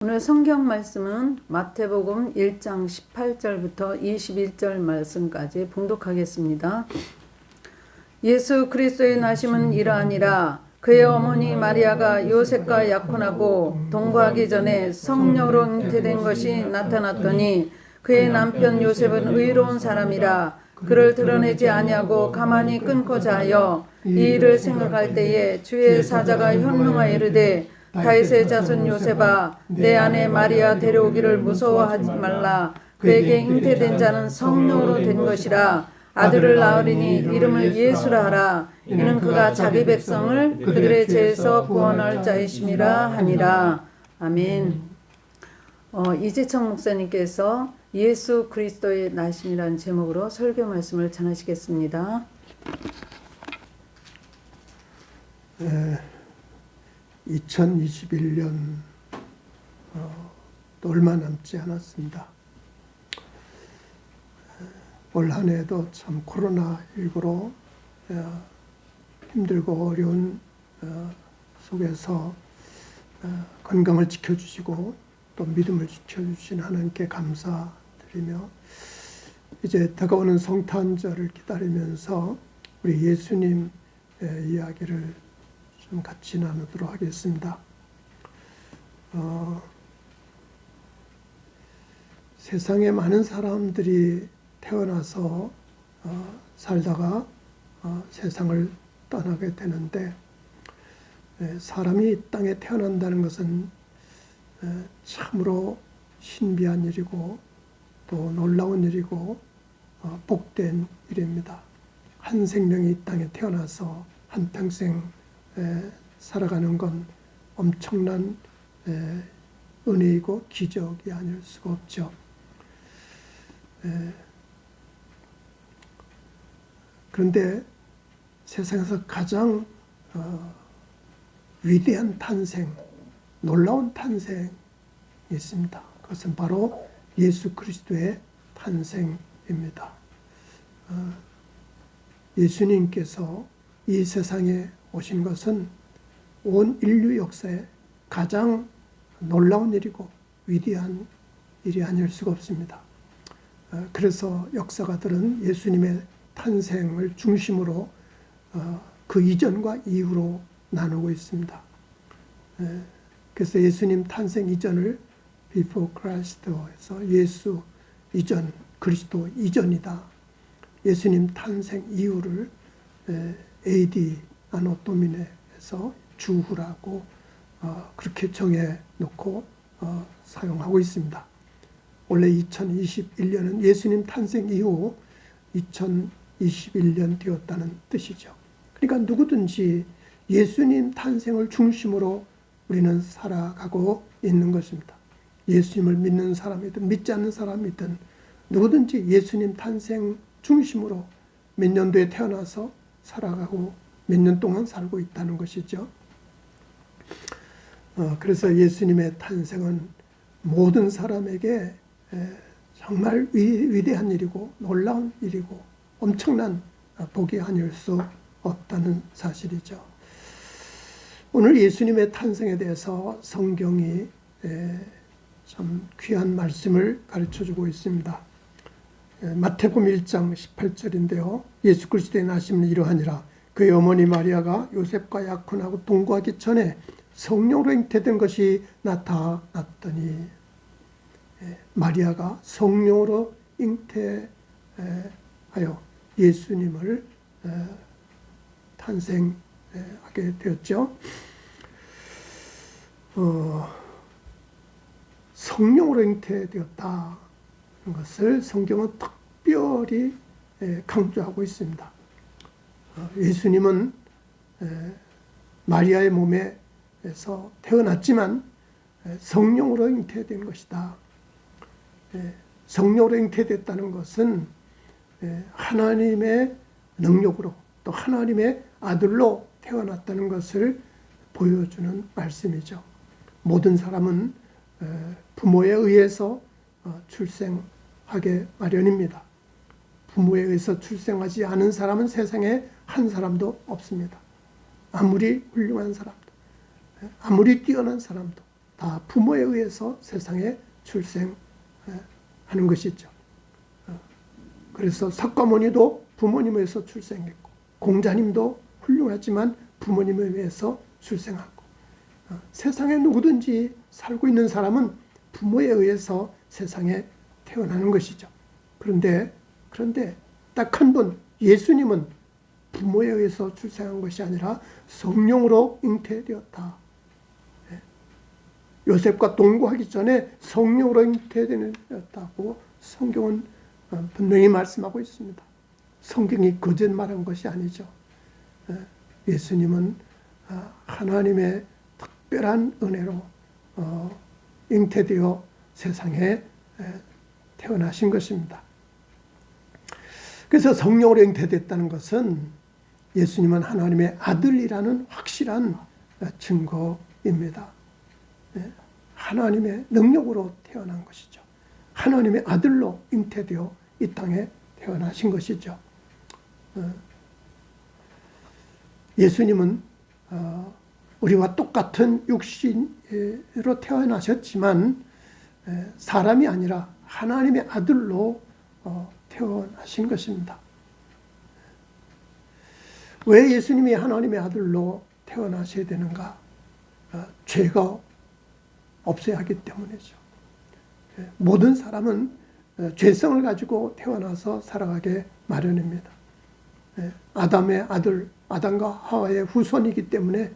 오늘 성경 말씀은 마태복음 1장 18절부터 21절 말씀까지 봉독하겠습니다. 예수 그리스도의 나심은 이러하니라. 그의 어머니 마리아가 요셉과 약혼하고 동거하기 전에 성령으로 잉태된 것이 나타났더니 그의 남편 요셉은 의로운 사람이라 그를 드러내지 아니하고 가만히 끊고자 하여 이 일을 생각할 때에 주의 사자가 현명하여 이르되 다윗의 자손 요셉아, 내 아내 마리아 데려오기를 무서워하지 말라. 그에게 잉태된 자는 성령으로 된 것이라. 아들을 낳으리니 이름을 예수라 하라. 이는 그가 자기 백성을 그들의 죄에서 구원할 자이심이라 하니라. 아멘. 이재청 목사님께서 예수 그리스도의 나심이라는 제목으로 설교 말씀을 전하시겠습니다. 2021년 또 얼마 남지 않았습니다. 올 한 해도 참 코로나19로 힘들고 어려운 속에서 건강을 지켜주시고 또 믿음을 지켜주신 하나님께 감사드리며 이제 다가오는 성탄절을 기다리면서 우리 예수님 이야기를 좀 같이 나누도록 하겠습니다. 세상에 많은 사람들이 태어나서 살다가 세상을 떠나게 되는데 사람이 이 땅에 태어난다는 것은 참으로 신비한 일이고 또 놀라운 일이고 복된 일입니다. 한 생명이 이 땅에 태어나서 한평생 살아가는 건 엄청난 은혜이고 기적이 아닐 수가 없죠. 그런데 세상에서 가장 위대한 탄생, 놀라운 탄생이 있습니다. 그것은 바로 예수 그리스도의 탄생입니다. 예수님께서 이 세상에 오신 것은 온 인류 역사에 가장 놀라운 일이고 위대한 일이 아닐 수가 없습니다. 그래서 역사가들은 예수님의 탄생을 중심으로 그 이전과 이후로 나누고 있습니다. 그래서 예수님 탄생 이전을 Before Christ에서 예수 이전, 그리스도 이전이다. 예수님 탄생 이후를 AD 아노 도미네에서 주후라고 그렇게 정해놓고 사용하고 있습니다. 원래 2021년은 예수님 탄생 이후 2021년 되었다는 뜻이죠. 그러니까 누구든지 예수님 탄생을 중심으로 우리는 살아가고 있는 것입니다. 예수님을 믿는 사람이든 믿지 않는 사람이든 누구든지 예수님 탄생 중심으로 몇 년도에 태어나서 살아가고 몇 년 동안 살고 있다는 것이죠. 그래서 예수님의 탄생은 모든 사람에게 정말 위대한 일이고 놀라운 일이고 엄청난 복이 아닐 수 없다는 사실이죠. 오늘 예수님의 탄생에 대해서 성경이 참 귀한 말씀을 가르쳐주고 있습니다. 마태복음 1장 18절인데요. 예수 그리스도의 나심은 이러하니라. 그의 어머니 마리아가 요셉과 약혼하고 동거하기 전에 성령으로 잉태된 것이 나타났더니 마리아가 성령으로 잉태하여 예수님을 탄생하게 되었죠. 성령으로 잉태되었다는 것을 성경은 특별히 강조하고 있습니다. 예수님은 마리아의 몸에서 태어났지만 성령으로 잉태된 것이다. 성령으로 잉태됐다는 것은 하나님의 능력으로 또 하나님의 아들로 태어났다는 것을 보여주는 말씀이죠. 모든 사람은 부모에 의해서 출생하게 마련입니다. 부모에 의해서 출생하지 않은 사람은 세상에 한 사람도 없습니다. 아무리 훌륭한 사람도, 아무리 뛰어난 사람도 다 부모에 의해서 세상에 출생하는 것이죠. 그래서 석가모니도 부모님에 의해서 출생했고, 공자님도 훌륭하지만 부모님에 의해서 출생하고, 세상에 누구든지 살고 있는 사람은 부모에 의해서 세상에 태어나는 것이죠. 그런데 딱 한 분, 예수님은 부모에 의해서 출생한 것이 아니라 성령으로 잉태되었다. 요셉과 동거하기 전에 성령으로 잉태되었다고 성경은 분명히 말씀하고 있습니다. 성경이 거짓말한 것이 아니죠. 예수님은 하나님의 특별한 은혜로 잉태되어 세상에 태어나신 것입니다. 그래서 성령으로 잉태됐다는 것은 예수님은 하나님의 아들이라는 확실한 증거입니다. 하나님의 능력으로 태어난 것이죠. 하나님의 아들로 잉태되어 이 땅에 태어나신 것이죠. 예수님은 우리와 똑같은 육신으로 태어나셨지만 사람이 아니라 하나님의 아들로 태어나신 것입니다. 왜 예수님이 하나님의 아들로 태어나셔야 되는가? 죄가 없어야 하기 때문이죠. 모든 사람은 죄성을 가지고 태어나서 살아가게 마련입니다. 아담의 아들, 아담과 하와의 후손이기 때문에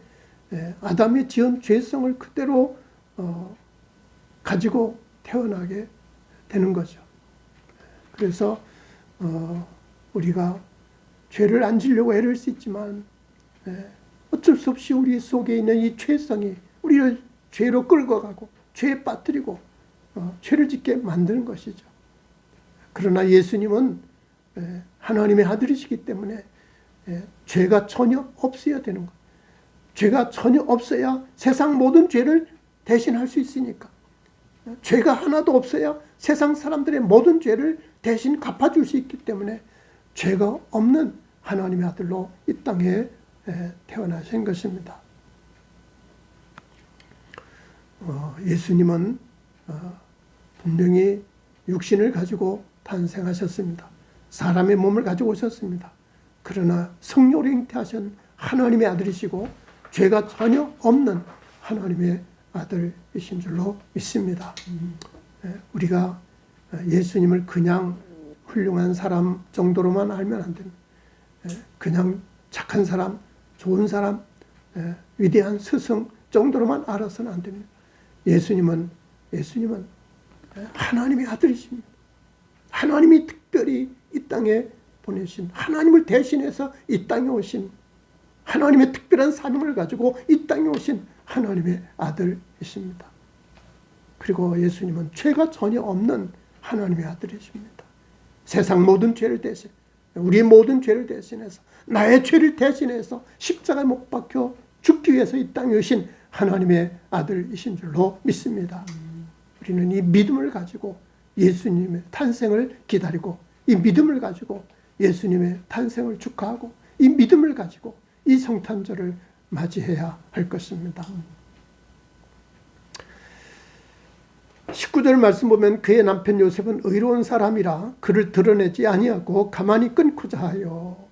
아담이 지은 죄성을 그대로 가지고 태어나게 되는 거죠. 그래서 우리가 죄를 안 지려고 애를 쓰지만 어쩔 수 없이 우리 속에 있는 이 죄성이 우리를 죄로 끌고 가고 죄에 빠뜨리고 죄를 짓게 만드는 것이죠. 그러나 예수님은 하나님의 아들이시기 때문에 죄가 전혀 없어야 되는 것. 죄가 전혀 없어야 세상 모든 죄를 대신할 수 있으니까. 죄가 하나도 없어야 세상 사람들의 모든 죄를 대신 갚아줄 수 있기 때문에 죄가 없는 하나님의 아들로 이 땅에 태어나신 것입니다. 예수님은 분명히 육신을 가지고 탄생하셨습니다. 사람의 몸을 가지고 오셨습니다. 그러나 성령으로 잉태하신 하나님의 아들이시고 죄가 전혀 없는 하나님의 아들이신 줄로 믿습니다. 우리가 예수님을 그냥 훌륭한 사람 정도로만 알면 안 됩니다. 그냥 착한 사람, 좋은 사람, 위대한 스승 정도로만 알아서는 안 됩니다. 예수님은 하나님의 아들이십니다. 하나님이 특별히 이 땅에 보내신, 하나님을 대신해서 이 땅에 오신, 하나님의 특별한 사명을 가지고 이 땅에 오신 하나님의 아들이십니다. 그리고 예수님은 죄가 전혀 없는 하나님의 아들이십니다. 세상 모든 죄를 대신, 우리의 모든 죄를 대신해서, 나의 죄를 대신해서 십자가에 못 박혀 죽기 위해서 이 땅에 오신 하나님의 아들이신 줄로 믿습니다. 우리는 이 믿음을 가지고 예수님의 탄생을 기다리고, 이 믿음을 가지고 예수님의 탄생을 축하하고, 이 믿음을 가지고 이 성탄절을 맞이해야 할 것입니다. 19절 말씀 보면 그의 남편 요셉은 의로운 사람이라 그를 드러내지 아니하고 가만히 끊고자 하여.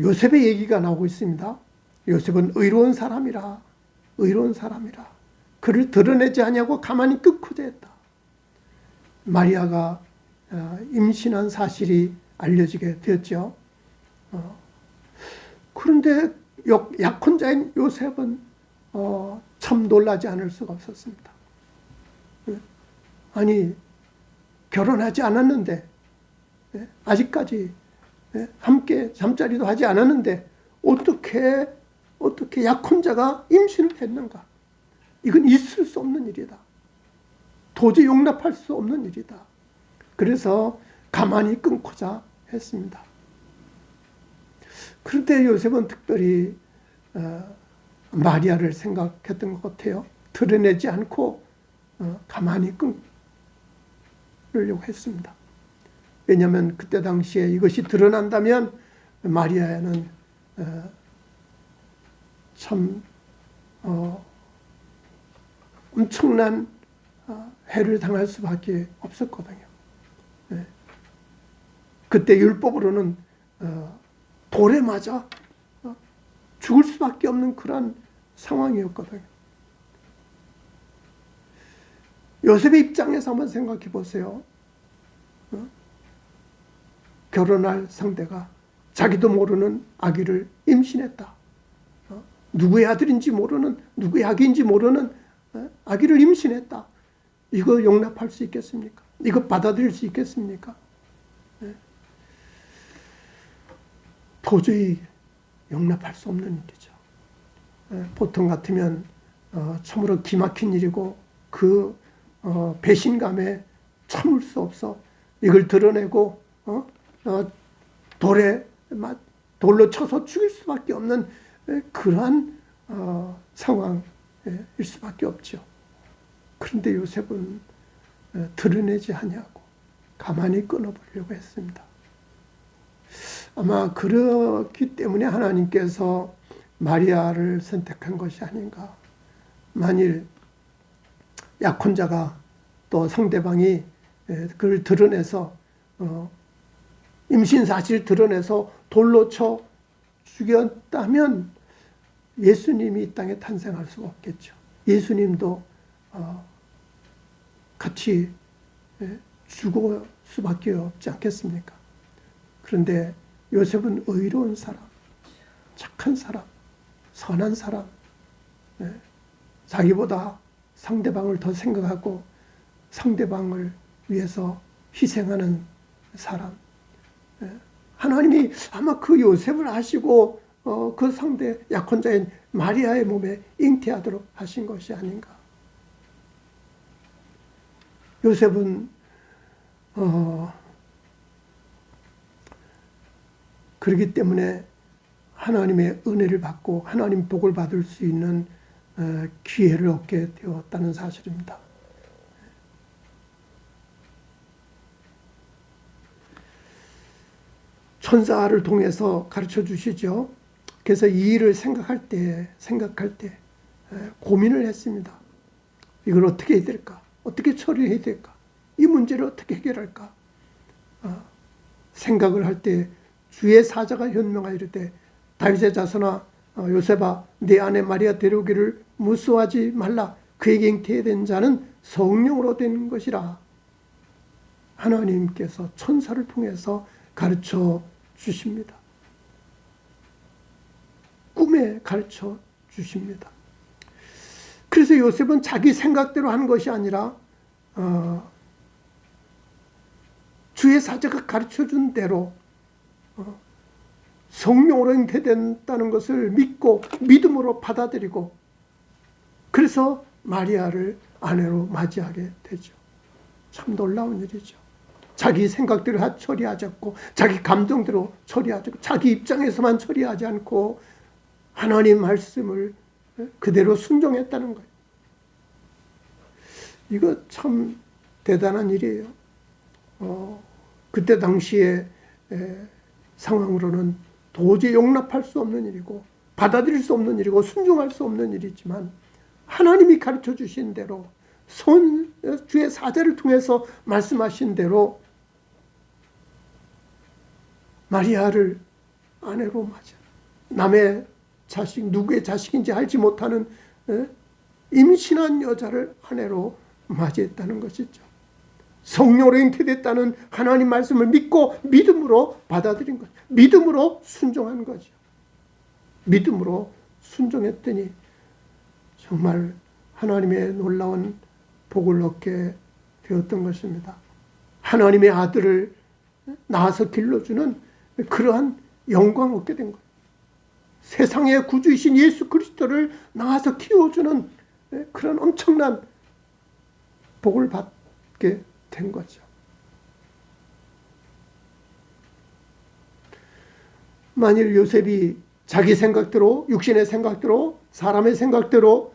요셉의 얘기가 나오고 있습니다. 요셉은 의로운 사람이라 그를 드러내지 아니하고 가만히 끊고자 했다. 마리아가 임신한 사실이 알려지게 되었죠. 그런데 약혼자인 요셉은 참 놀라지 않을 수가 없었습니다. 아니, 결혼하지 않았는데, 아직까지 함께 잠자리도 하지 않았는데 어떻게 약혼자가 임신을 했는가? 이건 있을 수 없는 일이다. 도저히 용납할 수 없는 일이다. 그래서 가만히 끊고자 했습니다. 그런데 요셉은 특별히 마리아를 생각했던 것 같아요. 드러내지 않고 가만히 끊으려고 했습니다. 왜냐하면 그때 당시에 이것이 드러난다면 마리아는 참 엄청난 해를 당할 수밖에 없었거든요. 네. 그때 율법으로는 돌에 맞아 죽을 수밖에 없는 그런 상황이었거든요. 요셉의 입장에서 한번 생각해 보세요. 결혼할 상대가 자기도 모르는 아기를 임신했다. 누구의 아들인지 모르는, 누구의 아기인지 모르는 아기를 임신했다. 이거 용납할 수 있겠습니까? 이거 받아들일 수 있겠습니까? 도저히 용납할 수 없는 일이죠. 보통 같으면 참으로 기막힌 일이고 그 배신감에 참을 수 없어 이걸 드러내고 돌로 쳐서 죽일 수밖에 없는 그러한 상황일 수밖에 없죠. 그런데 요셉은 드러내지 아니하고 가만히 끊어보려고 했습니다. 아마 그렇기 때문에 하나님께서 마리아를 선택한 것이 아닌가. 만일 약혼자가 또 상대방이 그걸 드러내서 임신 사실을 드러내서 돌로 쳐 죽였다면 예수님이 이 땅에 탄생할 수가 없겠죠. 예수님도 같이 죽을 수밖에 없지 않겠습니까? 그런데 요셉은 의로운 사람, 착한 사람, 선한 사람, 자기보다 상대방을 더 생각하고 상대방을 위해서 희생하는 사람. 하나님이 아마 그 요셉을 하시고 그 상대 약혼자인 마리아의 몸에 잉태하도록 하신 것이 아닌가. 요셉은 그렇기 때문에 하나님의 은혜를 받고 하나님 복을 받을 수 있는 기회를 얻게 되었다는 사실입니다. 천사를 통해서 가르쳐 주시죠. 그래서 이 일을 생각할 때 고민을 했습니다. 이걸 어떻게 해야 될까? 어떻게 처리해야 될까? 이 문제를 어떻게 해결할까? 생각을 할 때 주의 사자가 현명하여 이르되 다윗의 자손아 요셉아 네 아내 마리아 데려오기를 무수하지 말라. 그에게 잉태된 자는 성령으로 된 것이라. 하나님께서 천사를 통해서 가르쳐 주십니다. 꿈에 가르쳐 주십니다. 그래서 요셉은 자기 생각대로 하는 것이 아니라 주의 사자가 가르쳐 준 대로 성령으로 잉태된다는 것을 믿고 믿음으로 받아들이고 그래서 마리아를 아내로 맞이하게 되죠. 참 놀라운 일이죠. 자기 생각대로 처리하지 않고 자기 감정대로 처리하지 않고 자기 입장에서만 처리하지 않고 하나님 말씀을 그대로 순종했다는 거예요. 이거 참 대단한 일이에요. 그때 당시에 상황으로는 도저히 용납할 수 없는 일이고 받아들일 수 없는 일이고 순종할 수 없는 일이지만 하나님이 가르쳐 주신 대로 주의 사자를 통해서 말씀하신 대로 마리아를 아내로 맞아 남의 자식 누구의 자식인지 알지 못하는 임신한 여자를 아내로 맞이했다는 것이죠. 성령으로 잉태됐다는 하나님 말씀을 믿고 믿음으로 받아들인 거죠. 믿음으로 순종한 거죠. 믿음으로 순종했더니 정말 하나님의 놀라운 복을 얻게 되었던 것입니다. 하나님의 아들을 낳아서 길러주는 그러한 영광을 얻게 된 거예요. 세상의 구주이신 예수 그리스도를 낳아서 키워주는 그런 엄청난 복을 받게 된 거죠. 만일 요셉이 자기 생각대로 육신의 생각대로 사람의 생각대로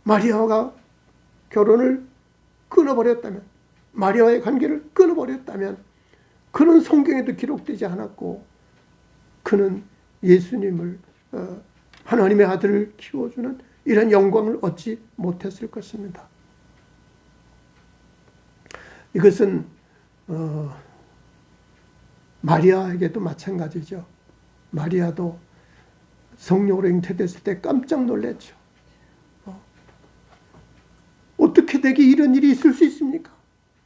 마리아와 결혼을 끊어버렸다면 마리아와의 관계를 끊어버렸다면 그는 성경에도 기록되지 않았고 그는 예수님을 하나님의 아들을 키워주는 이런 영광을 얻지 못했을 것입니다. 이것은 마리아에게도 마찬가지죠. 마리아도 성령으로 잉태됐을 때 깜짝 놀랐죠. 어떻게 내게 이런 일이 있을 수 있습니까?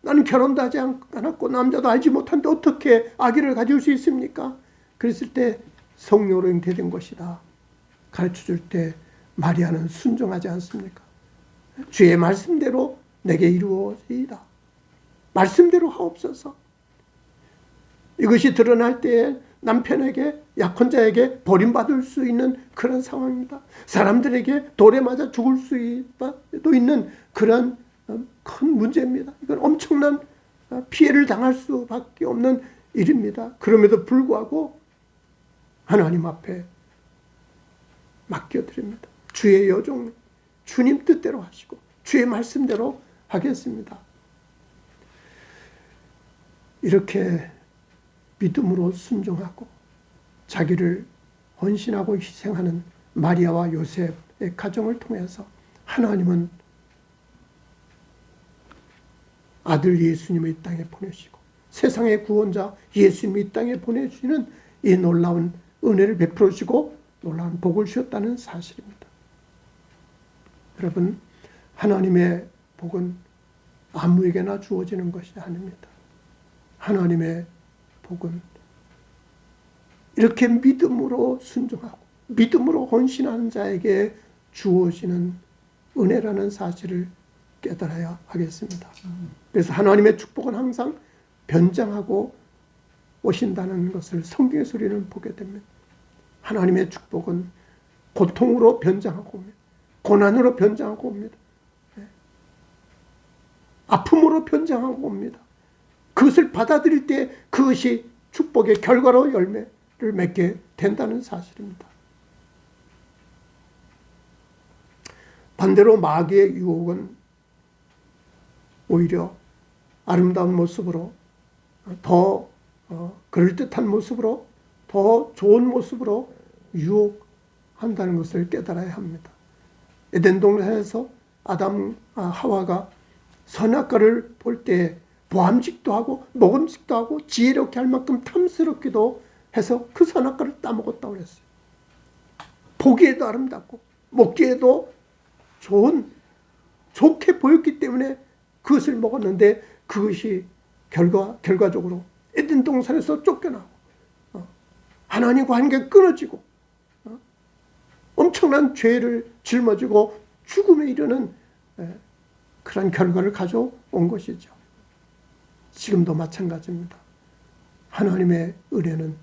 나는 결혼도 하지 않았고 남자도 알지 못한데 어떻게 아기를 가질 수 있습니까? 그랬을 때 성령으로 잉태된 것이다 가르쳐줄 때 마리아는 순종하지 않습니까? 주의 말씀대로 내게 이루어지이다. 말씀대로 하옵소서. 이것이 드러날 때에 남편에게, 약혼자에게 버림받을 수 있는 그런 상황입니다. 사람들에게 돌에 맞아 죽을 수도 있는 그런 큰 문제입니다. 이건 엄청난 피해를 당할 수밖에 없는 일입니다. 그럼에도 불구하고 하나님 앞에 맡겨드립니다. 주의 여종, 주님 뜻대로 하시고 주의 말씀대로 하겠습니다. 이렇게 믿음으로 순종하고 자기를 헌신하고 희생하는 마리아와 요셉의 가정을 통해서 하나님은 아들 예수님을 이 땅에 보내시고 세상의 구원자 예수님을 이 땅에 보내주시는 이 놀라운 은혜를 베풀어 주시고 놀라운 복을 주셨다는 사실입니다. 여러분, 하나님의 복은 아무에게나 주어지는 것이 아닙니다. 하나님의 복은 이렇게 믿음으로 순종하고 믿음으로 헌신하는 자에게 주어지는 은혜라는 사실을 깨달아야 하겠습니다. 그래서 하나님의 축복은 항상 변장하고 오신다는 것을 성경에서 우리는 보게 됩니다. 하나님의 축복은 고통으로 변장하고 옵니다. 고난으로 변장하고 옵니다. 아픔으로 변장하고 옵니다. 그것을 받아들일 때 그것이 축복의 결과로 열매를 맺게 된다는 사실입니다. 반대로 마귀의 유혹은 오히려 아름다운 모습으로 더 그럴듯한 모습으로 더 좋은 모습으로 유혹한다는 것을 깨달아야 합니다. 에덴 동산에서 아담 하와가 선악과를 볼 때 보암직도 하고 먹음직도 하고 지혜롭게 할 만큼 탐스럽기도 해서 그 선악과를 따먹었다고 그랬어요. 보기에도 아름답고 먹기에도 좋게 보였기 때문에 그것을 먹었는데 그것이 결과적으로 에덴 동산에서 쫓겨나고 하나님과 관계가 끊어지고 엄청난 죄를 짊어지고 죽음에 이르는 그런 결과를 가져온 것이죠. 지금도 마찬가지입니다. 하나님의 은혜는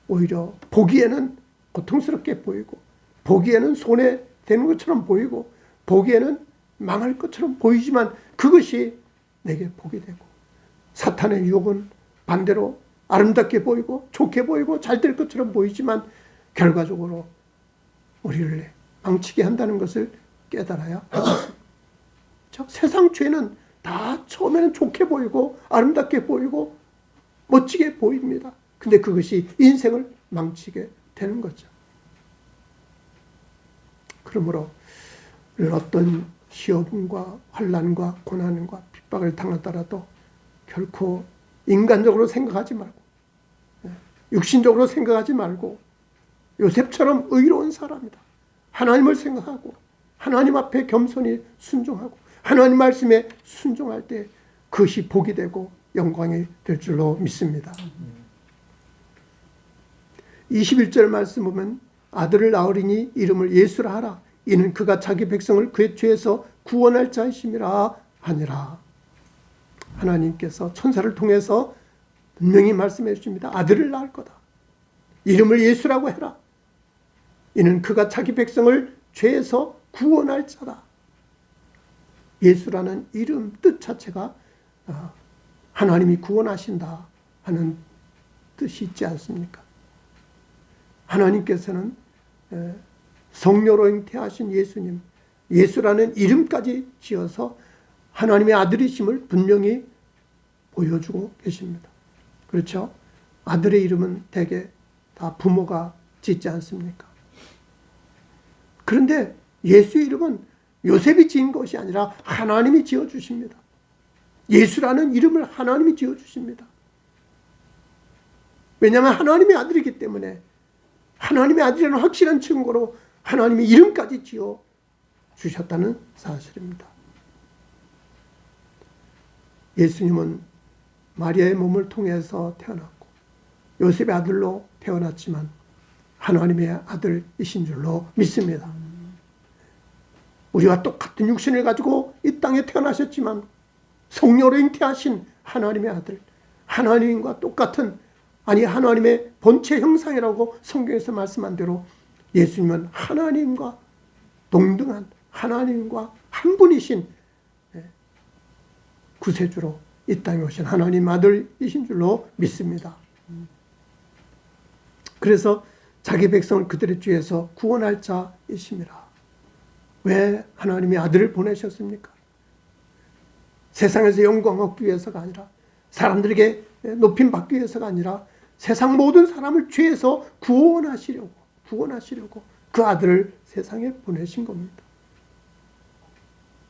오히려 보기에는 고통스럽게 보이고 보기에는 손해되는 것처럼 보이고 보기에는 망할 것처럼 보이지만 그것이 내게 복이 되고 사탄의 유혹은 반대로 아름답게 보이고 좋게 보이고 잘 될 것처럼 보이지만 결과적으로 우리를 망치게 한다는 것을 깨달아야 하겠습니다. 세상 죄는 다 처음에는 좋게 보이고 아름답게 보이고 멋지게 보입니다. 근데 그것이 인생을 망치게 되는 거죠. 그러므로 어떤 시험과 환난과 고난과 핍박을 당하더라도 결코 인간적으로 생각하지 말고 육신적으로 생각하지 말고 요셉처럼 의로운 사람이다. 하나님을 생각하고 하나님 앞에 겸손히 순종하고 하나님 말씀에 순종할 때 그것이 복이 되고 영광이 될 줄로 믿습니다. 21절 말씀 보면 아들을 낳으리니 이름을 예수라 하라. 이는 그가 자기 백성을 그의 죄에서 구원할 자이심이라 하니라. 하나님께서 천사를 통해서 분명히 말씀해 주십니다. 아들을 낳을 거다. 이름을 예수라고 해라. 이는 그가 자기 백성을 죄에서 구원할 자다. 예수라는 이름 뜻 자체가 하나님이 구원하신다 하는 뜻이 있지 않습니까? 하나님께서는 성녀로 잉태하신 예수님, 예수라는 이름까지 지어서 하나님의 아들이심을 분명히 보여주고 계십니다. 그렇죠? 아들의 이름은 대개 다 부모가 짓지 않습니까? 그런데 예수의 이름은 요셉이 지은 것이 아니라 하나님이 지어주십니다. 예수라는 이름을 하나님이 지어주십니다. 왜냐하면 하나님의 아들이기 때문에 하나님의 아들이라는 확실한 증거로 하나님의 이름까지 지어주셨다는 사실입니다. 예수님은 마리아의 몸을 통해서 태어났고 요셉의 아들로 태어났지만 하나님의 아들이신 줄로 믿습니다. 우리와 똑같은 육신을 가지고 이 땅에 태어나셨지만 성령으로 잉태하신 하나님의 아들, 하나님과 똑같은, 아니 하나님의 본체 형상이라고 성경에서 말씀한 대로 예수님은 하나님과 동등한, 하나님과 한 분이신 구세주로 이 땅에 오신 하나님 아들이신 줄로 믿습니다. 그래서 자기 백성을 그들의 죄에서 구원할 자이심이라. 왜 하나님의 아들을 보내셨습니까? 세상에서 영광 얻기 위해서가 아니라, 사람들에게 높임 받기 위해서가 아니라 세상 모든 사람을 죄에서 구원하시려고 그 아들을 세상에 보내신 겁니다.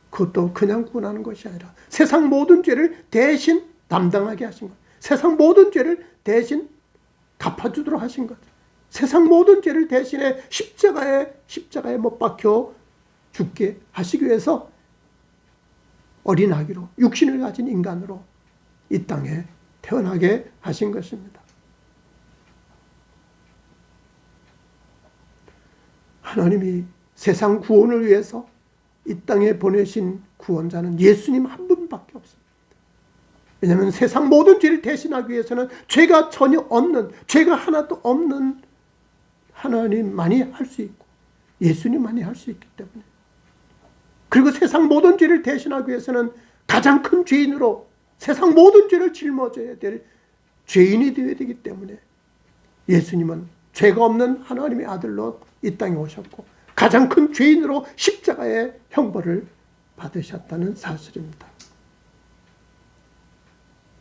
그것도 그냥 구원하는 것이 아니라 세상 모든 죄를 대신 담당하게 하신 것, 세상 모든 죄를 대신 갚아주도록 하신 것, 세상 모든 죄를 대신에 십자가에 못 박혀 죽게 하시기 위해서 어린 아기로, 육신을 가진 인간으로 이 땅에 태어나게 하신 것입니다. 하나님이 세상 구원을 위해서 이 땅에 보내신 구원자는 예수님 한 분밖에 없습니다. 왜냐하면 세상 모든 죄를 대신하기 위해서는 죄가 전혀 없는, 죄가 하나도 없는 하나님만이 할 수 있고 예수님만이 할 수 있기 때문에, 그리고 세상 모든 죄를 대신하기 위해서는 가장 큰 죄인으로 세상 모든 죄를 짊어져야 될 죄인이 되어야 되기 때문에 예수님은 죄가 없는 하나님의 아들로 이 땅에 오셨고 가장 큰 죄인으로 십자가의 형벌을 받으셨다는 사실입니다.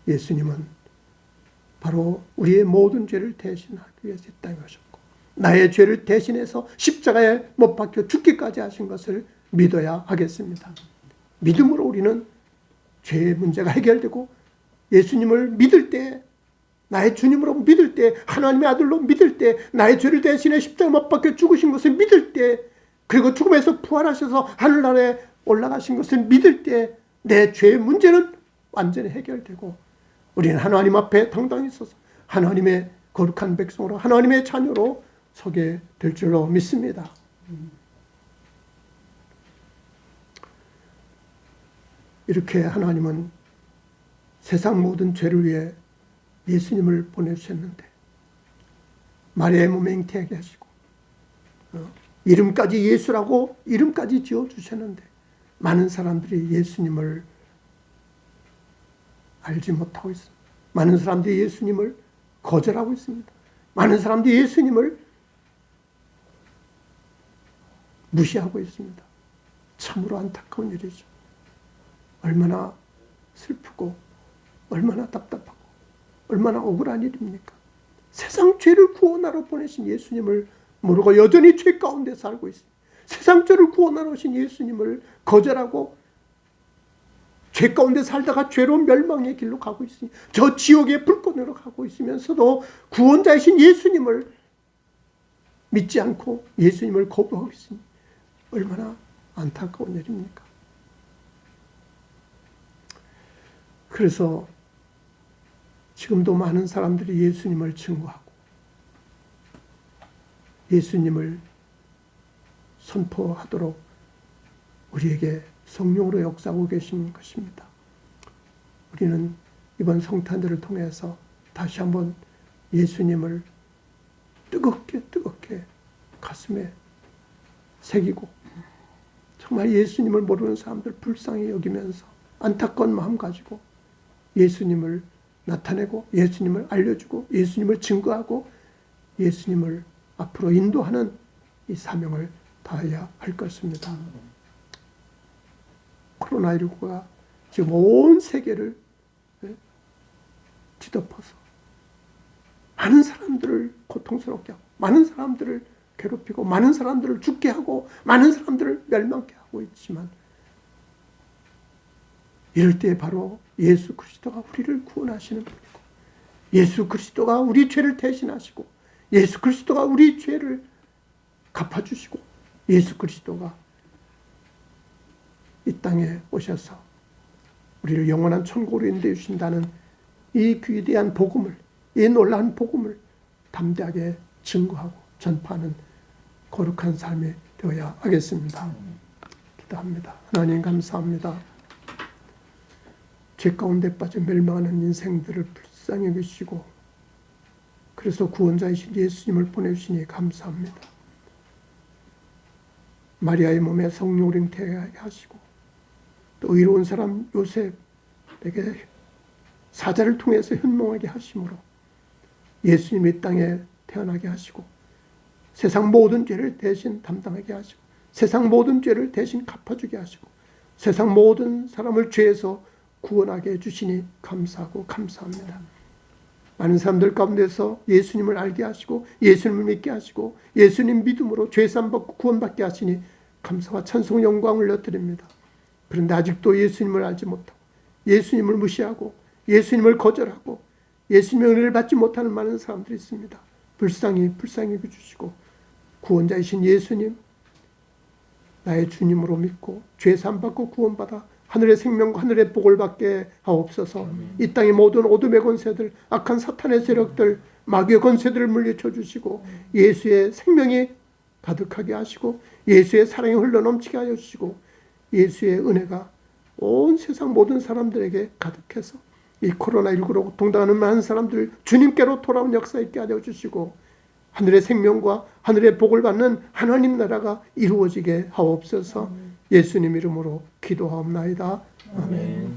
예수님은 바로 우리의 모든 죄를 대신하기 위해서 이 땅에 오셨고 나의 죄를 대신해서 십자가에 못 박혀 죽기까지 하신 것을 믿어야 하겠습니다. 믿음으로 우리는 죄의 문제가 해결되고 예수님을 믿을 때, 나의 주님으로 믿을 때, 하나님의 아들로 믿을 때, 나의 죄를 대신해 십자가에 못 박혀 죽으신 것을 믿을 때, 그리고 죽음에서 부활하셔서 하늘나라에 올라가신 것을 믿을 때 내 죄의 문제는 완전히 해결되고 우리는 하나님 앞에 당당히 서서 하나님의 거룩한 백성으로, 하나님의 자녀로 서게 될 줄로 믿습니다. 이렇게 하나님은 세상 모든 죄를 위해 예수님을 보내주셨는데 마리아의 몸에 잉태하게 하시고 이름까지 예수라고 이름까지 지어주셨는데 많은 사람들이 예수님을 알지 못하고 있습니다. 많은 사람들이 예수님을 거절하고 있습니다. 많은 사람들이 예수님을 무시하고 있습니다. 참으로 안타까운 일이죠. 얼마나 슬프고 얼마나 답답하고 얼마나 억울한 일입니까? 세상 죄를 구원하러 보내신 예수님을 모르고 여전히 죄 가운데 살고 있습니다. 세상 죄를 구원하러 오신 예수님을 거절하고 죄 가운데 살다가 죄로 멸망의 길로 가고 있으니 저 지옥의 불꽃으로 가고 있으면서도 구원자이신 예수님을 믿지 않고 예수님을 거부하고 있으니 얼마나 안타까운 일입니까? 그래서 지금도 많은 사람들이 예수님을 증거하고 예수님을 선포하도록 우리에게 성령으로 역사하고 계신 것입니다. 우리는 이번 성탄절을 통해서 다시 한번 예수님을 뜨겁게 가슴에 새기고 정말 예수님을 모르는 사람들 불쌍히 여기면서 안타까운 마음 가지고 예수님을 나타내고 예수님을 알려주고 예수님을 증거하고 예수님을 앞으로 인도하는 이 사명을 다해야 할 것입니다. 코로나19가 지금 온 세계를 뒤덮어서 많은 사람들을 고통스럽게 하고 많은 사람들을 괴롭히고 많은 사람들을 죽게 하고 많은 사람들을 멸망케 하고 있지만 이럴 때 바로 예수 그리스도가 우리를 구원하시는 분이고 예수 그리스도가 우리 죄를 대신하시고 예수 그리스도가 우리 죄를 갚아주시고 예수 그리스도가 이 땅에 오셔서 우리를 영원한 천국으로 인도해 주신다는 이 귀대한 복음을, 이 놀라운 복음을 담대하게 증거하고 전파하는 거룩한 삶이 되어야 하겠습니다. 기도합니다. 하나님 감사합니다. 죄 가운데 빠져 멸망하는 인생들을 불쌍히 여기시고 그래서 구원자이신 예수님을 보내주시니 감사합니다. 마리아의 몸에 성령을 잉태하게 하시고 또 의로운 사람 요셉에게 사자를 통해서 현몽하게 하심으로 예수님이 이 땅에 태어나게 하시고 세상 모든 죄를 대신 담당하게 하시고 세상 모든 죄를 대신 갚아주게 하시고 세상 모든 사람을 죄에서 구원하게 해주시니 감사하고 감사합니다. 많은 사람들 가운데서 예수님을 알게 하시고 예수님을 믿게 하시고 예수님 믿음으로 죄사함 받고 구원받게 하시니 감사와 찬송 영광을 올려드립니다. 그런데 아직도 예수님을 알지 못하고 예수님을 무시하고 예수님을 거절하고 예수님의 은혜를 받지 못하는 많은 사람들이 있습니다. 불쌍히 여겨주시고 구원자이신 예수님 나의 주님으로 믿고 죄사함 받고 구원받아 하늘의 생명과 하늘의 복을 받게 하옵소서. 이 땅의 모든 어둠의 권세들, 악한 사탄의 세력들, 마귀의 권세들을 물리쳐 주시고 예수의 생명이 가득하게 하시고 예수의 사랑이 흘러넘치게 하여 주시고 예수의 은혜가 온 세상 모든 사람들에게 가득해서 이 코로나19로 고통당하는 많은 사람들 주님께로 돌아온 역사 있게 하여 주시고 하늘의 생명과 하늘의 복을 받는 하나님 나라가 이루어지게 하옵소서. 예수님 이름으로 기도하옵나이다. 아멘.